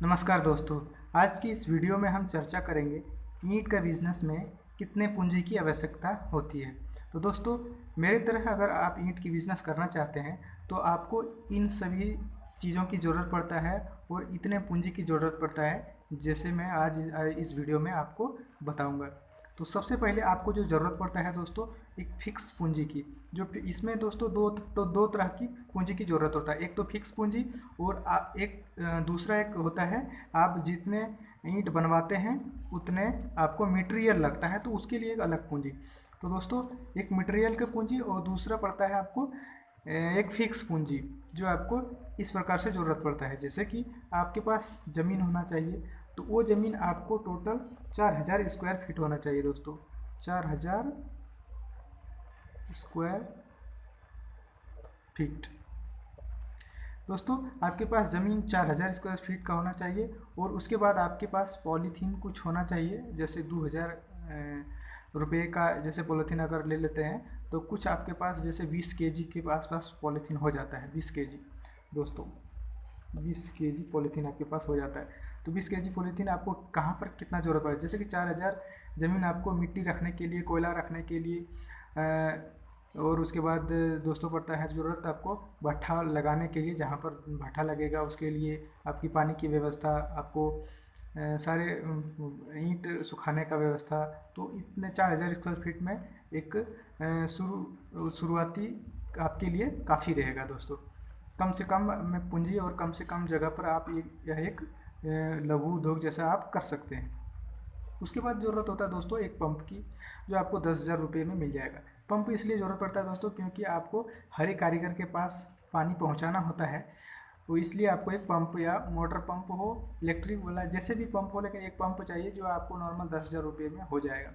नमस्कार दोस्तों। आज की इस वीडियो में हम चर्चा करेंगे ईंट का बिजनेस में कितने पूंजी की आवश्यकता होती है। तो दोस्तों, मेरे तरह अगर आप ईंट की बिजनेस करना चाहते हैं तो आपको इन सभी चीज़ों की ज़रूरत पड़ता है और इतने पूंजी की ज़रूरत पड़ता है जैसे मैं आज इस वीडियो में आपको बताऊंगा। तो सबसे पहले आपको जो ज़रूरत पड़ता है दोस्तों, एक फिक्स पूंजी की। इसमें दोस्तों दो तरह की पूंजी की ज़रूरत होता है। एक तो फिक्स पूंजी और दूसरा एक होता है, आप जितने ईंट बनवाते हैं उतने आपको मटेरियल लगता है, तो उसके लिए एक अलग पूंजी। तो दोस्तों, एक मटेरियल की पूंजी और दूसरा पड़ता है आपको एक फिक्स पूंजी, जो आपको इस प्रकार से ज़रूरत पड़ता है। जैसे कि आपके पास ज़मीन होना चाहिए, तो वो ज़मीन आपको टोटल 4000 स्क्वायर फीट होना चाहिए दोस्तों। 4000 स्क्वायर फीट। दोस्तों, आपके पास ज़मीन 4000 स्क्वायर फीट का होना चाहिए और उसके बाद आपके पास पॉलीथीन कुछ होना चाहिए। जैसे 2000 रुपये का जैसे पॉलीथीन अगर ले लेते हैं तो कुछ आपके पास जैसे 20 केजी के आसपास पॉलीथीन हो जाता है। 20 केजी दोस्तों, 20 केजी पॉलीथीन आपके पास हो जाता है। तो 20 केजी पॉलीथीन आपको कहाँ पर कितना ज़रूरत पड़े, जैसे कि 4000 ज़मीन आपको मिट्टी रखने के लिए, कोयला रखने के लिए, और उसके बाद दोस्तों पड़ता है ज़रूरत आपको भट्ठा लगाने के लिए। जहाँ पर भट्ठा लगेगा उसके लिए आपकी पानी की व्यवस्था, आपको सारे ईंट सुखाने का व्यवस्था। तो इतने 4000 स्क्वायर फीट में एक शुरुआती आपके लिए काफ़ी रहेगा दोस्तों। कम से कम में पूंजी और कम से कम जगह पर आप यह एक लघु उद्योग जैसा आप कर सकते हैं। उसके बाद ज़रूरत होता है दोस्तों एक पंप की, जो आपको 10,000 रुपये में मिल जाएगा। पंप इसलिए ज़रूरत पड़ता है दोस्तों क्योंकि आपको हर एक कारीगर के पास पानी पहुंचाना होता है। तो इसलिए आपको एक पंप या मोटर पंप हो, इलेक्ट्रिक वाला जैसे भी पंप हो, लेकिन एक पंप चाहिए जो आपको नॉर्मल 10,000 रुपये में हो जाएगा।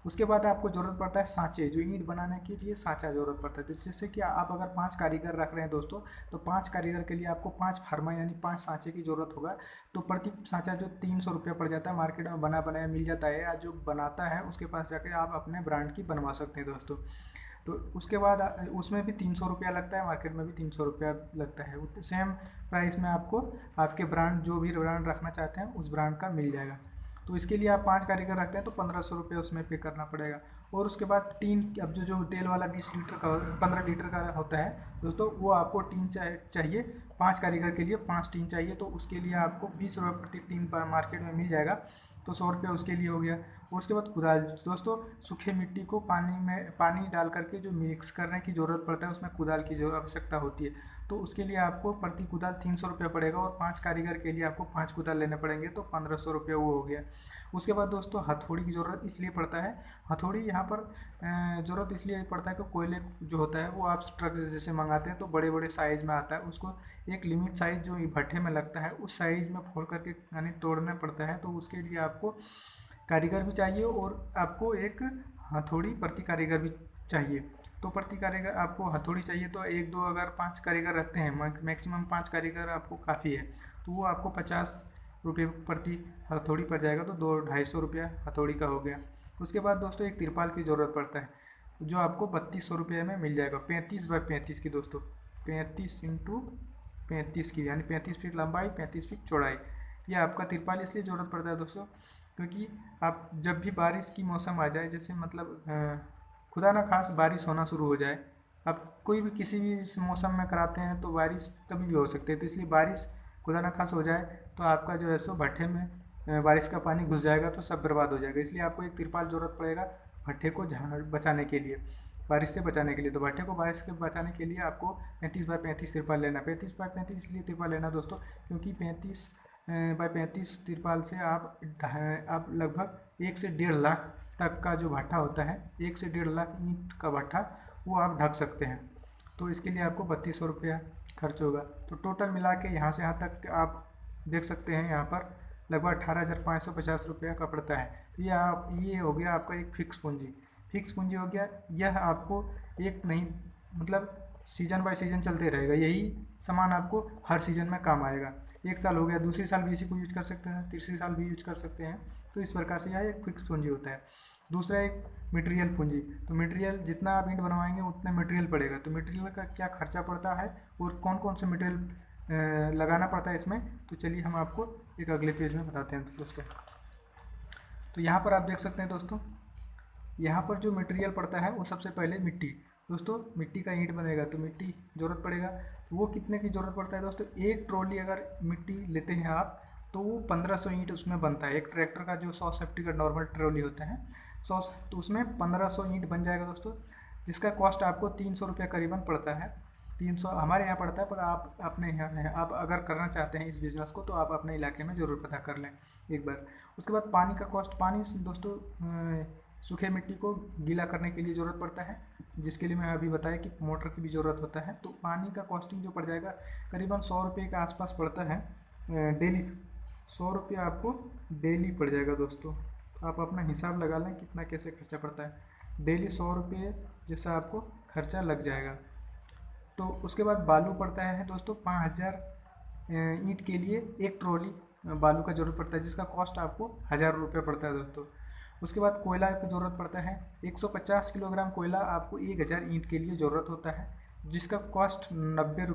उसके बाद आपको ज़रूरत पड़ता है सांचे, जो ईंट बनाने के लिए सांचा ज़रूरत पड़ता है। तो जैसे कि आप अगर 5 कारीगर रख रहे हैं दोस्तों, तो 5 कारीगर के लिए आपको 5 फार्मा यानी 5 सांचे की ज़रूरत होगा। तो प्रति सांचा जो 300 रुपया पड़ जाता है, मार्केट में बना बनाया मिल जाता है, या जो बनाता है उसके पास जाकर आप अपने ब्रांड की बनवा सकते हैं दोस्तों। तो उसके बाद उसमें भी 300 रुपया लगता है, मार्केट में भी 300 रुपया लगता है। सेम प्राइस में आपको आपके ब्रांड, जो भी ब्रांड रखना चाहते हैं उस ब्रांड का मिल जाएगा। तो इसके लिए आप 5 कारीगर रखते हैं तो 1500 रुपये उसमें पे करना पड़ेगा। और उसके बाद टीन, अब जो तेल वाला 20 लीटर का 15 लीटर का होता है दोस्तों, वो आपको टीन चाहिए। 5 कारीगर के लिए 5 टीन चाहिए, तो उसके लिए आपको 20 रुपये प्रति टीन मार्केट में मिल जाएगा। तो 100 रुपये उसके लिए हो गया। और उसके बाद कुदाल दोस्तों, सूखे मिट्टी को पानी डाल करके जो मिक्स करने की ज़रूरत पड़ता है, उसमें कुदाल की जो आवश्यकता होती है। तो उसके लिए आपको प्रति कुदाल 300 रुपया पड़ेगा, और 5 कारीगर के लिए आपको 5 कुदाल लेने पड़ेंगे, तो 1500 रुपये वो हो गया। उसके बाद दोस्तों हथौड़ी की ज़रूरत इसलिए पड़ता है। हथौड़ी यहाँ पर ज़रूरत इसलिए पड़ता है कि कोयले जो होता है वो आप ट्रक जैसे मंगाते हैं तो बड़े बड़े साइज़ में आता है, उसको एक लिमिट साइज़ जो भट्ठे में लगता है उस साइज़ में फोड़ करके यानी तोड़ना पड़ता है। तो उसके लिए आपको कारीगर भी चाहिए और आपको एक हथौड़ी प्रति कारीगर भी चाहिए। तो प्रति कारीगर आपको हथौड़ी चाहिए, तो एक दो अगर 5 कारीगर रखते हैं, मैक्सिमम 5 कारीगर आपको काफ़ी है, तो वो आपको 50 रुपये प्रति हथौड़ी पड़ जाएगा। तो 200-250 रुपया हथौड़ी का हो गया। उसके बाद दोस्तों एक तिरपाल की ज़रूरत पड़ता है, जो आपको 3200 रुपये में मिल जाएगा। 35 बाई 35 की दोस्तों, 35 इंटू 35 की, यानी 35 फीट लंबाई, 35 फीट चौड़ाई। ये आपका तिरपाल इसलिए ज़रूरत पड़ता है दोस्तों क्योंकि आप जब भी बारिश की मौसम आ जाए, जैसे मतलब खुदा ना खास बारिश होना शुरू हो जाए, आप कोई भी किसी भी मौसम में कराते हैं तो बारिश कभी भी हो सकती है। तो इसलिए बारिश खुदा ना खास हो जाए तो आपका जो है सो भट्ठे में बारिश का पानी घुस जाएगा तो सब बर्बाद हो जाएगा। इसलिए आपको एक तिरपाल ज़रूरत पड़ेगा भट्ठे को बचाने के लिए, बारिश से बचाने के लिए। तो भट्ठे को बारिश से बचाने के लिए आपको 35 बाई 35 तिरपाल लेना। 35 बाई 35 इसलिए तिरपाल लेना दोस्तों क्योंकि 35 बाई 35 तिरपाल से आप लगभग 1 से 1.5 लाख तक का जो भट्ठा होता है, 1 से 1.5 लाख ईंट का भट्ठा, वो आप ढक सकते हैं। तो इसके लिए आपको 3200 रुपया खर्च होगा। तो टोटल मिला के यहाँ से यहाँ तक आप देख सकते हैं, यहाँ पर लगभग 18,550 रुपया का पड़ता है। तो ये हो गया आपका एक फिक्स पूंजी। फिक्स पूंजी हो गया, यह आपको एक नहीं, मतलब सीजन बाय सीजन चलते रहेगा। यही सामान आपको हर सीजन में काम आएगा। एक साल हो गया, दूसरी साल भी इसी को यूज कर सकते हैं, तीसरी साल भी यूज कर सकते हैं। तो इस प्रकार से यह एक फिक्स पूंजी होता है। दूसरा एक मटेरियल पूंजी। तो मटेरियल जितना आप ईंट बनवाएंगे उतना मटेरियल पड़ेगा। तो मटेरियल का क्या खर्चा पड़ता है और कौन कौन से मटेरियल लगाना पड़ता है इसमें। तो चलिए हम आपको एक अगले पेज में बताते हैं दोस्तों। तो यहाँ पर आप देख सकते हैं दोस्तों, यहाँ पर जो मटेरियल पड़ता है वो सबसे पहले मिट्टी। दोस्तों मिट्टी का ईंट बनेगा तो मिट्टी ज़रूरत पड़ेगा। तो वो कितने की ज़रूरत पड़ता है दोस्तों, एक ट्रॉली अगर मिट्टी लेते हैं आप तो वो 1500 ईंट उसमें बनता है। एक ट्रैक्टर का जो 100 सेफ्टी का नॉर्मल ट्रॉली होता है 100, तो उसमें 1500 ईंट बन जाएगा दोस्तों, जिसका कॉस्ट आपको 300 रुपया करीबन पड़ता है। 300 हमारे यहाँ पड़ता है, पर आप अपने यहाँ आप अगर करना चाहते हैं इस बिज़नेस को तो आप अपने इलाके में ज़रूर पता कर लें एक बार। उसके बाद पानी का कॉस्ट, पानी दोस्तों सूखे मिट्टी को गीला करने के लिए ज़रूरत पड़ता है, जिसके लिए मैं अभी बताया कि मोटर की भी ज़रूरत होता है। तो पानी का कॉस्टिंग जो पड़ जाएगा करीबन 100 रुपये के आसपास पड़ता है डेली। 100 रुपया आपको डेली पड़ जाएगा दोस्तों। तो आप अपना हिसाब लगा लें कितना कैसे खर्चा पड़ता है। डेली 100 रुपये जैसा आपको खर्चा लग जाएगा। तो उसके बाद बालू पड़ता है दोस्तों 5000 ईंट के लिए एक ट्रॉली बालू का ज़रूरत पड़ता है, जिसका कॉस्ट आपको 1000 रुपये पड़ता है दोस्तों। उसके बाद कोयला की ज़रूरत पड़ता है 150 किलोग्राम कोयला आपको 1000 ईंट के लिए ज़रूरत होता है, जिसका कॉस्ट 900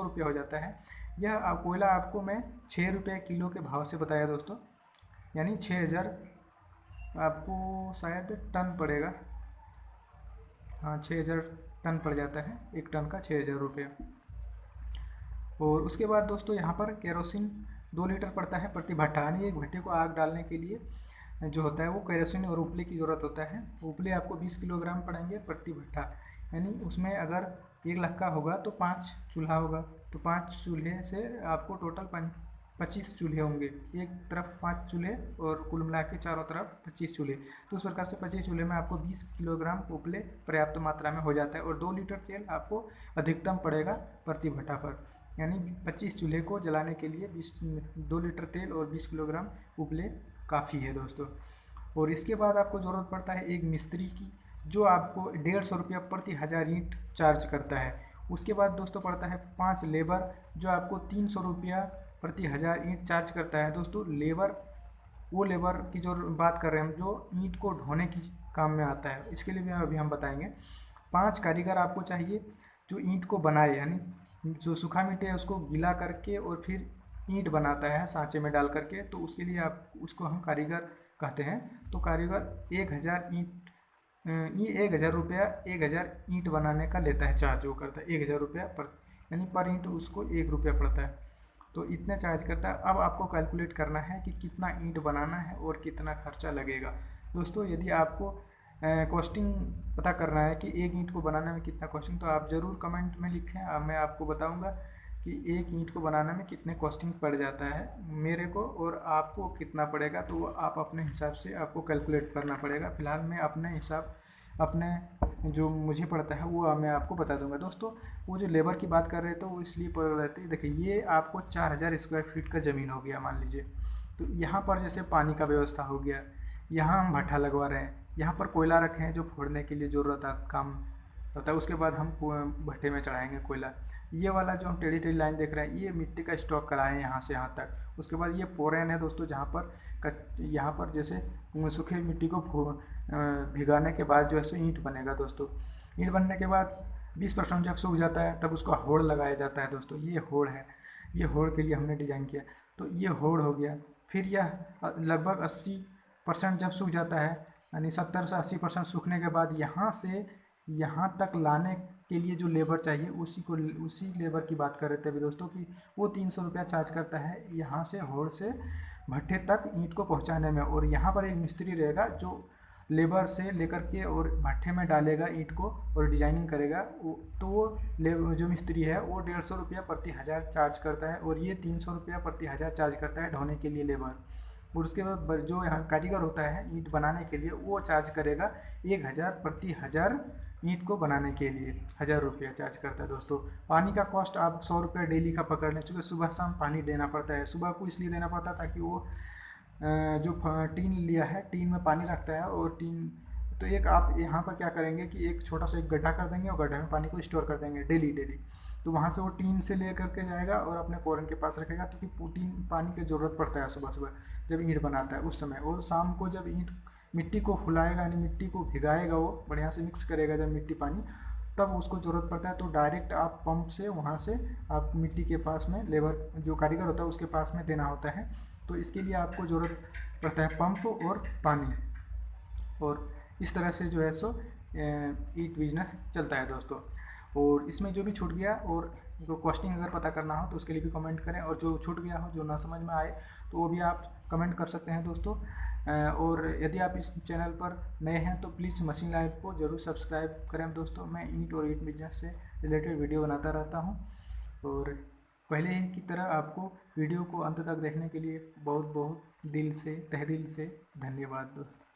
रुपया हो जाता है। यह कोयला आपको मैं 6 रुपये किलो के भाव से बताया दोस्तों, यानी 6000 आपको शायद टन पड़ेगा। हाँ 6000 टन पड़ जाता है, एक टन का 6000 रुपये। और उसके बाद दोस्तों यहाँ पर केरोसिन 2 लीटर पड़ता है प्रति भट्ठा, यानी एक भट्टे को आग डालने के लिए जो होता है वो केरोसिन और उपले की ज़रूरत होता है। उपले आपको 20 किलोग्राम पड़ेंगे प्रति भट्ठा, यानी उसमें अगर 1 लाख का होगा तो 5 चूल्हा होगा, तो 5 चूल्हे से आपको टोटल 25 चूल्हे होंगे। एक तरफ 5 चूल्हे और कुल मिला के चारों तरफ 25 चूल्हे। तो उस प्रकार से 25 चूल्हे में आपको 20 किलोग्राम उपले पर्याप्त मात्रा में हो जाता है। और 2 लीटर तेल आपको अधिकतम पड़ेगा प्रति भट्ठा पर, यानी 25 चूल्हे को जलाने के लिए 2 लीटर तेल और 20 किलोग्राम उपले काफ़ी है दोस्तों। और इसके बाद आपको ज़रूरत पड़ता है एक मिस्त्री की, जो आपको 150 रुपया प्रति 1000 ईंट चार्ज करता है। उसके बाद दोस्तों पड़ता है 5 लेबर, जो आपको 300 रुपया प्रति 1000 ईंट चार्ज करता है दोस्तों। लेबर वो लेबर की जो बात कर रहे हैं हम, जो ईंट को ढोने की काम में आता है, इसके लिए भी अभी हम बताएंगे। 5 कारीगर आपको चाहिए जो ईंट को बनाए, यानी जो सूखा मिट्टी है उसको गीला करके और फिर ईंट बनाता है सांचे में डाल करके, तो उसके लिए आप उसको हम कारीगर कहते हैं। तो कारीगर 1000 ईंट 1000 रुपया 1000 ईंट बनाने का लेता है चार्ज, वो करता है 1000 रुपया पर, यानी पर ईंट उसको 1 रुपया पड़ता है, तो इतने चार्ज करता है। अब आपको कैलकुलेट करना है कि कितना ईंट बनाना है और कितना खर्चा लगेगा दोस्तों। यदि आपको कॉस्टिंग पता करना है कि एक ईंट को बनाने में कितना कॉस्टिंग, तो आप ज़रूर कमेंट में लिखें। मैं आपको बताऊंगा कि एक ईंट को बनाने में कितने कॉस्टिंग पड़ जाता है मेरे को और आपको कितना पड़ेगा, तो वो आप अपने हिसाब से आपको कैलकुलेट करना पड़ेगा। फिलहाल मैं अपने हिसाब अपने जो मुझे पड़ता है वो मैं आपको बता दूंगा दोस्तों। वो जो लेबर की बात कर रहे थे वो इसलिए पड़ रहे थे, देखिए ये आपको 4000 स्क्वायर फीट का ज़मीन हो गया मान लीजिए। तो यहाँ पर जैसे पानी का व्यवस्था हो गया, यहाँ हम भट्ठा लगवा रहे हैं, यहाँ पर कोयला रखे हैं जो फोड़ने के लिए ज़रूरत काम होता है। उसके बाद हम भट्टे में चढ़ाएंगे कोयला। ये वाला जो हम टेढ़ी टेढ़ी लाइन देख रहे हैं ये मिट्टी का स्टॉक कराए हैं यहाँ से यहाँ तक। उसके बाद ये पोरेन है दोस्तों, जहाँ पर यहाँ पर जैसे सूखे मिट्टी को भिगाने के बाद जो है सो ईंट बनेगा दोस्तों। ईंट बनने के बाद 20% जब सूख जाता है तब उसका होड़ लगाया जाता है दोस्तों। ये होड़ है, ये होड़ के लिए हमने डिज़ाइन किया। तो ये होड़ हो गया। फिर यह लगभग 80% जब सूख जाता है, यानी 70 से 80% सूखने के बाद यहाँ से यहाँ तक लाने के लिए जो लेबर चाहिए उसी लेबर की बात कर रहे थे अभी दोस्तों कि वो 300 रुपया चार्ज करता है यहाँ से होड़ से भट्ठे तक ईंट को पहुँचाने में। और यहाँ पर एक मिस्त्री रहेगा जो लेबर से लेकर के और भट्ठे में डालेगा ईंट को और डिजाइनिंग करेगा। तो वो जो मिस्त्री है वो 150 रुपया प्रति 1000 चार्ज करता है और ये 300 रुपया प्रति 1000 चार्ज करता है ढोने के लिए लेबर। और उसके बाद जो यहाँ कारीगर होता है ईंट बनाने के लिए वो चार्ज करेगा 1000 प्रति 1000 ईंट को बनाने के लिए 1000 रुपया चार्ज करता है दोस्तों। पानी का कॉस्ट आप 100 रुपया डेली का पकड़ लें, चूँकि सुबह शाम पानी देना पड़ता है। सुबह को इसलिए देना पड़ता है ताकि वो जो टीन लिया है टीन में पानी रखता है और टीन तो एक आप यहाँ पर क्या करेंगे कि एक छोटा सा एक गड्ढा कर देंगे और गड्ढे में पानी को स्टोर कर देंगे डेली। तो वहाँ से वो टीन से ले करके जाएगा और अपने पोरन के पास रखेगा, क्योंकि टीन पानी की ज़रूरत पड़ता है सुबह सुबह जब ईंट बनाता है उस समय। और शाम को जब ईंट मिट्टी को फुलाएगा यानी मिट्टी को भिगाएगा, वो बढ़िया से मिक्स करेगा जब मिट्टी पानी, तब उसको ज़रूरत पड़ता है तो डायरेक्ट आप पंप से वहाँ से आप मिट्टी के पास में लेबर जो कारीगर होता है उसके पास में देना होता है। तो इसके लिए आपको ज़रूरत पड़ता है पंप और पानी, और इस तरह से जो है सो ईट बिजनेस चलता है दोस्तों। और इसमें जो भी छूट गया और जो कॉस्टिंग अगर पता करना हो तो उसके लिए भी कमेंट करें, और जो छूट गया हो जो ना समझ में आए तो वो भी आप कमेंट कर सकते हैं दोस्तों। और यदि आप इस चैनल पर नए हैं तो प्लीज़ मशीन लाइफ को ज़रूर सब्सक्राइब करें दोस्तों। मैं ईंट और ईंट बिजनेस से रिलेटेड वीडियो बनाता रहता हूँ, और पहले ही की तरह आपको वीडियो को अंत तक देखने के लिए बहुत बहुत दिल से तहे दिल से धन्यवाद दोस्तों।